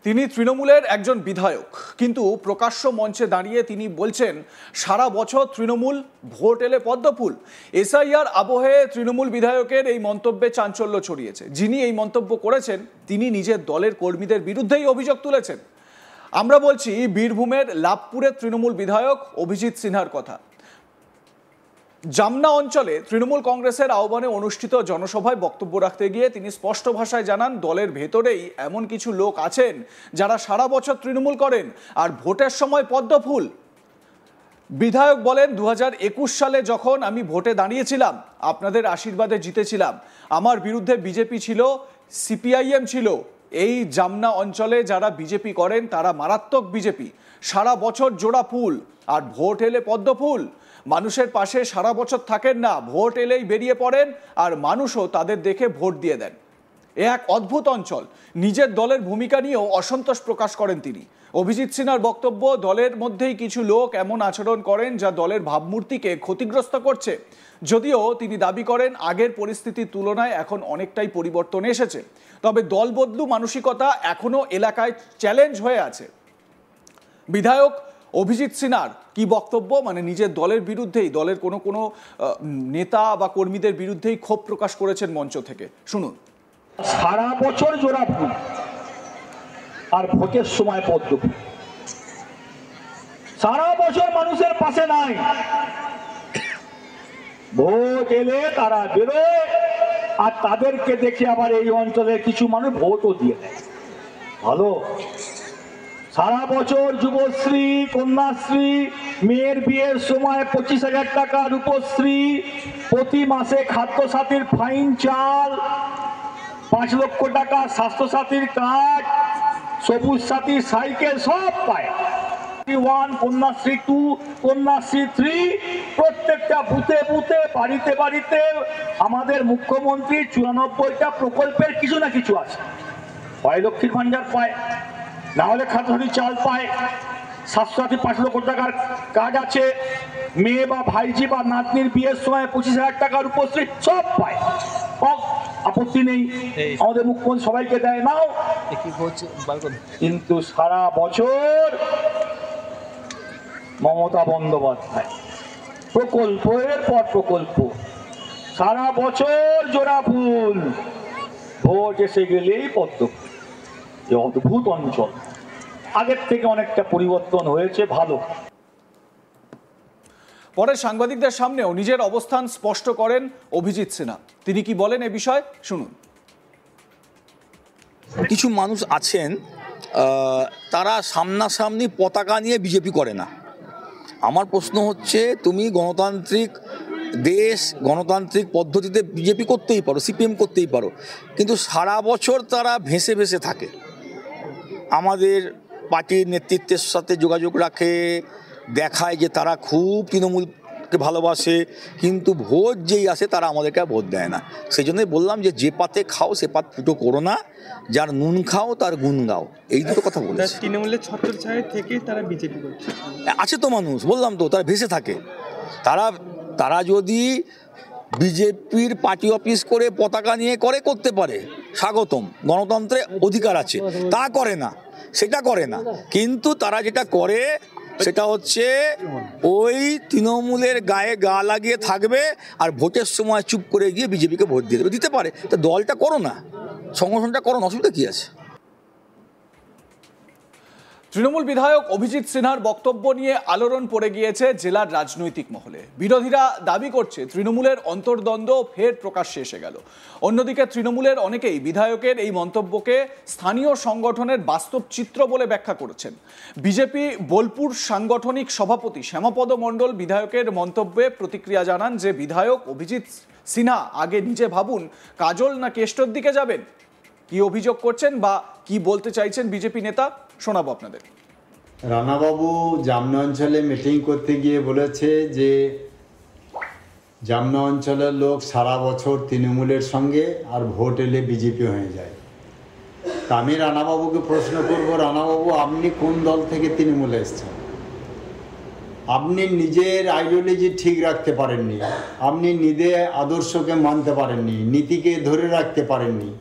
তিনি তৃণমূলের একজন বিধায়ক, কিন্তু প্রকাশ্য মঞ্চে দাঁড়িয়ে তিনি বলছেন সারা বছর তৃণমূল, ভোট এলে পদ্মফুল। এসআইআর আবহে তৃণমূল বিধায়কের এই মন্তব্যে চাঞ্চল্য ছড়িয়েছে। যিনি এই মন্তব্য করেছেন তিনি নিজের দলের কর্মীদের বিরুদ্ধেই অভিযোগ তুলেছেন। আমরা বলছি বীরভূমের লাভপুরের তৃণমূল বিধায়ক অভিজিৎ সিনহার কথা। জামনা অঞ্চলে তৃণমূল কংগ্রেসের আহ্বানে অনুষ্ঠিত জনসভায় বক্তব্য রাখতে গিয়ে তিনি স্পষ্ট ভাষায় জানান, দলের ভেতরেই এমন কিছু লোক আছেন যারা সারা বছর তৃণমূল করেন আর ভোটের সময় পদ্মফুল। বিধায়ক বলেন, 2021 সালে যখন আমি ভোটে দাঁড়িয়েছিলাম, আপনাদের আশীর্বাদে জিতেছিলাম। আমার বিরুদ্ধে বিজেপি ছিল, সিপিআইএম ছিল। এই জামনা অঞ্চলে যারা বিজেপি করেন তারা মারাত্মক বিজেপি। সারা বছর জোড়া ফুল আর ভোট এলে পদ্মফুল। মানুষের পাশে সারা বছর থাকেন না, ভোট এলেই বেরিয়ে পড়েন আর মানুষও তাদের দেখে ভোট দিয়ে দেন। এ এক অদ্ভুত অঞ্চল। নিজের দলের ভূমিকা নিয়েও অসন্তোষ প্রকাশ করেন তিনি। অভিজিৎ সিনহার বক্তব্য, দলের মধ্যেই কিছু লোক এমন আচরণ করেন যা দলের ভাবমূর্তিকে ক্ষতিগ্রস্ত করছে। যদিও তিনি দাবি করেন আগের পরিস্থিতির তুলনায় এখন অনেকটাই পরিবর্তন এসেছে, তবে দল বদলু মানসিকতা এখনো এলাকায় চ্যালেঞ্জ হয়ে আছে। বিধায়ক অভিজিৎ সিনহার কি বক্তব্য, মানে নিজের দলের বিরুদ্ধেই, দলের কোনো নেতা বা কর্মীদের বিরুদ্ধেই ক্ষোভ প্রকাশ করেছেন মঞ্চ থেকে, শুনুন। সারা বছর জোড়া ফুল আর ভোটের সময় পদ্ম ফুল। সারা বছর মানুষের পাশে নাই, ভোট এলে তারা বেরোয় আর তাদেরকে দেখে আবার এই অঞ্চলের কিছু মানুষ ভোটও দিয়ে দেয়। ভালো, সারা বছর যুবশ্রী, কন্যাশ্রী, মেয়ের বিয়ের সময় 25,000 টাকা রূপশ্রী, প্রতি মাসে খাদ্যসাথীর ফাইন চাল, 5 লক্ষ টাকা স্বাস্থ্যসাথীর কার্ড, সবুজ সাথী সাইকেল সব পায়। 1, কন্যাশ্রী 2, কন্যাশ্রী 3, প্রত্যেকটা বুথে বুথে, বাড়িতে বাড়িতে আমাদের মুখ্যমন্ত্রী 94টা প্রকল্পের কিছু না কিছু আছে। হয় লক্ষ্মীর ভান্ডার পায়, না হলে খাদ্যসাথী চাল পায়, স্বাস্থ্যসাথী 5 লক্ষ টাকার কার্ড আছে, মেয়ে বা ভাইজি বা নাতনির বিয়ের সময় 25,000 টাকার উপশ্রী সব পায়। আপত্তি নেই, আমাদের মুখ্যমন্ত্রী সবাইকে দেয়, নাও। কিন্তু সারা বছর মমতা বন্দ্যোপাধ্যায় প্রকল্পের পর প্রকল্প, সারা বছর জোড়া ফুল, ভোট এসে গেলেই পদ্ম। অদ্ভুত অঞ্চল, আগের থেকে অনেকটা পরিবর্তন হয়েছে, ভালো। পরে সাংবাদিকদের সামনেও নিজের অবস্থান স্পষ্ট করেন অভিজিৎ সিনহা। তিনি কি বলেন এ বিষয়ে, শুনুন। কিছু মানুষ আছেন তারা সামনাসামনি পতাকা নিয়ে বিজেপি করে না। আমার প্রশ্ন হচ্ছে, তুমি গণতান্ত্রিক দেশ, গণতান্ত্রিক পদ্ধতিতে বিজেপি করতেই পারো, সিপিএম করতেই পারো, কিন্তু সারা বছর তারা ভেসে ভেসে থাকে, আমাদের পার্টির নেতৃত্বের সাথে যোগাযোগ রাখে, দেখায় যে তারা খুব তৃণমূলকে ভালোবাসে, কিন্তু ভোট যেই আসে তারা আমাদেরকে ভোট দেয় না। সেই জন্যই বললাম যে পাতে খাও সে পাত ফুটো করো না, যার নুন খাও তার গুণ গাও, এই দুটো কথা বলেছে। তৃণমূলের ছত্রছায়া থেকে তারা বিজেপি করছে, আছে তো মানুষ, বললাম তো, তারা ভেসে থাকে। তারা যদি বিজেপির পার্টি অফিস করে পতাকা নিয়ে করতে পারে, স্বাগতম, গণতন্ত্রে অধিকার আছে। তা করে না, সেটা করে না। কিন্তু তারা যেটা করে সেটা হচ্ছে ওই তৃণমূলের গায়ে গা লাগিয়ে থাকবে আর ভোটের সময় চুপ করে গিয়ে বিজেপিকে ভোট দিয়ে দেবে। দিতে পারে, তা দলটা করো না, সংগঠনটা করো না, অসুবিধা কী আছে? তৃণমূল বিধায়ক অভিজিৎ সিনহার বক্তব্য নিয়ে আলোড়ন পড়ে গিয়েছে জেলার রাজনৈতিক মহলে। বিরোধীরা দাবি করছে তৃণমূলের অন্তর্দ্বন্দ্ব ফের প্রকাশ্যে এসে গেল। অন্যদিকে তৃণমূলের অনেকেই বিধায়কের এই মন্তব্যকে স্থানীয় সংগঠনের বাস্তব চিত্র বলে ব্যাখ্যা করেছেন। বিজেপি বোলপুর সাংগঠনিক সভাপতি শ্যামাপদ মণ্ডল বিধায়কের মন্তব্যে প্রতিক্রিয়া জানান যে, বিধায়ক অভিজিৎ সিনহা আগে নিজে ভাবুন, কাজল না কেষ্টর দিকে যাবেন। কি অভিযোগ করছেন বা কি বলতে চাইছেন বিজেপি নেতা, শোনাবো আপনাদের। রানাবাবু জামনা অঞ্চলে মিটিং করতে গিয়ে বলেছে যে জামনা অঞ্চলের লোক সারা বছর তৃণমূলের সঙ্গে আর ভোট এলে বিজেপি হয়ে যায়। তা আমি রানাবাবুকে প্রশ্ন করব, রানাবাবু আপনি কোন দল থেকে তৃণমূলে এসেছেন? আপনি নিজের আইডিওলজি ঠিক রাখতে পারেননি, আপনি নিজের আদর্শকে মানতে পারেননি, নীতিকে ধরে রাখতে পারেননি।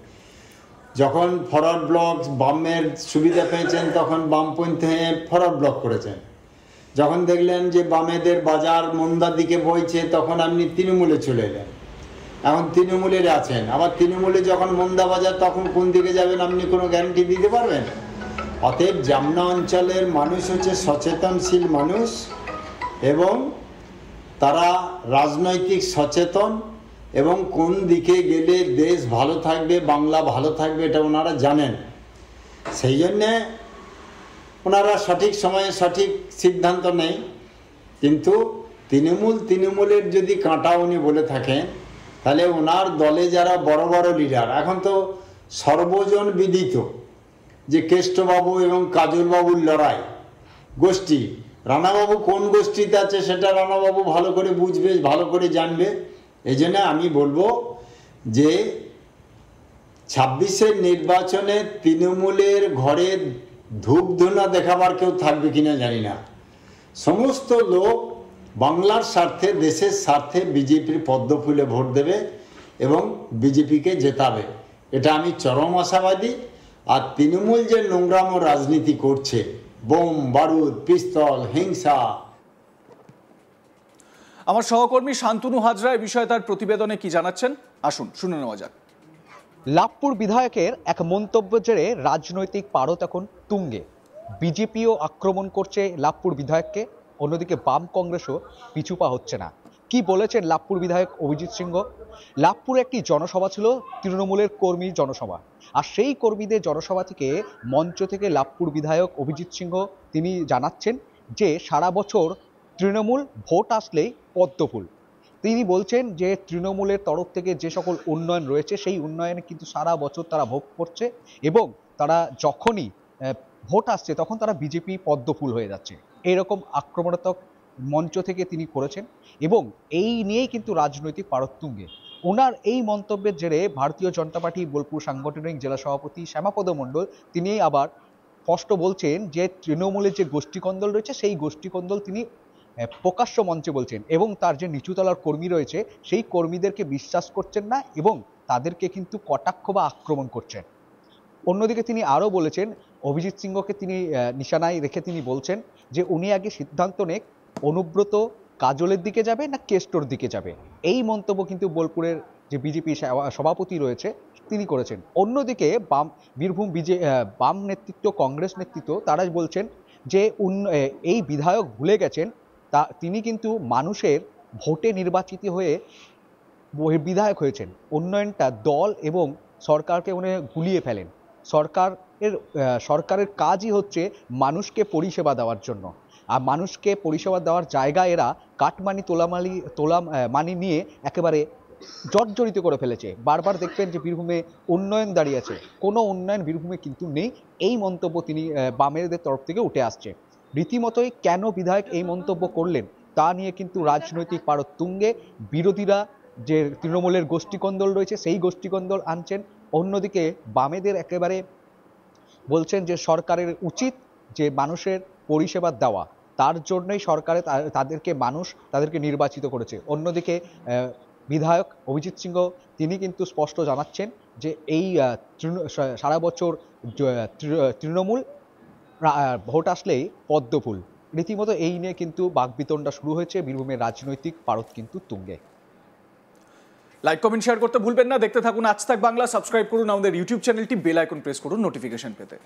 যখন ফরওয়ার্ড ব্লক বামের সুবিধা পেয়েছেন তখন বামপন্থী হয়ে ফরওয়ার্ড ব্লক করেছেন। যখন দেখলেন যে বামেদের বাজার মন্দার দিকে বইছে তখন আপনি তৃণমূলে চলে এলেন, এখন তৃণমূলের আছেন। আবার তৃণমূলে যখন মন্দা বাজার তখন কোন দিকে যাবেন আপনি কোনো গ্যারান্টি দিতে পারবেন? অতএব জামনা অঞ্চলের মানুষ হচ্ছে সচেতনশীল মানুষ এবং তারা রাজনৈতিক সচেতন এবং কোন দিকে গেলে দেশ ভালো থাকবে, বাংলা ভালো থাকবে এটা ওনারা জানেন। সেই জন্যে ওনারা সঠিক সময়ে সঠিক সিদ্ধান্ত নেই। কিন্তু তৃণমূলের যদি কাঁটা উনি বলে থাকেন তাহলে ওনার দলে যারা বড় বড় লিডার, এখন তো সর্বজন বিদিত যে কেষ্টবাবু এবং কাজলবাবুর লড়াই গোষ্ঠী, রানাবাবু কোন গোষ্ঠীতে আছে সেটা রানাবাবু ভালো করে বুঝবে, ভালো করে জানবে। এই জন্য আমি বলবো যে 26-এর নির্বাচনে তৃণমূলের ঘরে ধূপধুনা দেখাবার কেউ থাকবে কিনা জানি না। সমস্ত লোক বাংলার স্বার্থে, দেশের স্বার্থে বিজেপির পদ্ম ফুলে ভোট দেবে এবং বিজেপিকে জেতাবে, এটা আমি চরম আশাবাদী। আর তৃণমূল যে নোংরাম রাজনীতি করছে, বোম বারুদ পিস্তল হিংসা। আমার সহকর্মী শান্তনু হাজরা এই বিষয়ে তার প্রতিবেদনে কি জানাচ্ছেন, আসুন শুনে নেওয়া যাক। লাভপুর বিধায়কের এক মন্তব্যের জেরে রাজনৈতিক পারদ এখন তুঙ্গে। বিজেপিও আক্রমণ করছে লাভপুর বিধায়ককে, অন্যদিকে বাম কংগ্রেসও পিছু পা হচ্ছে না। কি বলেছেন লাভপুর বিধায়ক অভিজিৎ সিংহ? লাভপুরে একটি জনসভা ছিল, তৃণমূলের কর্মী জনসভা, আর সেই কর্মীদের জনসভা থেকে মঞ্চ থেকে লাভপুর বিধায়ক অভিজিৎ সিংহ তিনি জানাচ্ছেন যে সারা বছর তৃণমূল ভোট আসলেই পদ্মফুল। তিনি বলছেন যে তৃণমূলের তরফ থেকে যে সকল উন্নয়ন রয়েছে সেই উন্নয়নে কিন্তু সারা বছর তারা ভোগ করছে এবং তারা যখনই ভোট আসছে তখন তারা বিজেপি পদ্মফুল হয়ে যাচ্ছে। এরকম আক্রমণাত্মক মঞ্চ থেকে তিনি করেছেন এবং এই নিয়েই কিন্তু রাজনৈতিক পারদ তুঙ্গে। ওনার এই মন্তব্যের জেরে ভারতীয় জনতা পার্টি বোলপুর সাংগঠনিক জেলা সভাপতি শ্যামাপদ মণ্ডল তিনি আবার স্পষ্ট বলছেন যে তৃণমূলের যে গোষ্ঠীকন্দল রয়েছে সেই গোষ্ঠীকন্দল তিনি প্রকাশ্য মঞ্চে বলছেন এবং তার যে নিচুতলার কর্মী রয়েছে সেই কর্মীদেরকে বিশ্বাস করছেন না এবং তাদেরকে কিন্তু কটাক্ষ বা আক্রমণ করছেন। অন্যদিকে তিনি আরও বলেছেন, অভিজিৎ সিংহকে তিনি নিশানায় রেখে তিনি বলছেন যে উনি আগে সিদ্ধান্ত নেক অনুব্রত কাজলের দিকে যাবে না কেষ্টর দিকে যাবে। এই মন্তব্য কিন্তু বোলপুরের যে বিজেপি সভাপতি রয়েছে তিনি করেছেন। অন্যদিকে বীরভূম বাম নেতৃত্ব, কংগ্রেস নেতৃত্ব তারা বলছেন যে এই বিধায়ক ভুলে গেছেন তিনি কিন্তু মানুষের ভোটে নির্বাচিত হয়ে বিধায়ক হয়েছেন। উন্নয়নটা দল এবং সরকারকে উনি গুলিয়ে ফেলেন। সরকারের কাজই হচ্ছে মানুষকে পরিষেবা দেওয়ার জন্য, আর মানুষকে পরিষেবা দেওয়ার জায়গায় এরা কাটমানি মানি নিয়ে একেবারে জর্জরিত করে ফেলেছে। বারবার দেখবেন যে বীরভূমে উন্নয়ন দাঁড়িয়ে আছে, কোনো উন্নয়ন বীরভূমে কিন্তু নেই। এই মন্তব্য তিনি বামেদের তরফ থেকে উঠে আসছে। রীতিমতোই কেন বিধায়ক এই মন্তব্য করলেন তা নিয়ে কিন্তু রাজনৈতিক পারদ তুঙ্গে। বিরোধীরা যে তৃণমূলের গোষ্ঠীকন্দল রয়েছে সেই গোষ্ঠীকন্দল আনছেন, অন্যদিকে বামেদের একেবারে বলছেন যে সরকারের উচিত যে মানুষের পরিষেবা দেওয়া, তার জন্যই সরকারে তাদেরকে নির্বাচিত করেছে। অন্যদিকে বিধায়ক অভিজিৎ সিংহ তিনি কিন্তু স্পষ্ট জানাচ্ছেন যে এই সারা বছর তৃণমূল ভোট আসলেই পদ্মফুল। রীতিমতো এই নিয়ে কিন্তু বাকবিতণ্ডা শুরু হয়েছে, বীরভূমের রাজনৈতিক পারদ কিন্তু তুঙ্গে। লাইক কমেন্ট শেয়ার করতে ভুলবেন না। দেখতে থাকুন আজ তাক বাংলা। সাবস্ক্রাইব করুন আমাদের ইউটিউব চ্যানেলটি, বেল আইকন প্রেস করুন নোটিফিকেশন পেতে।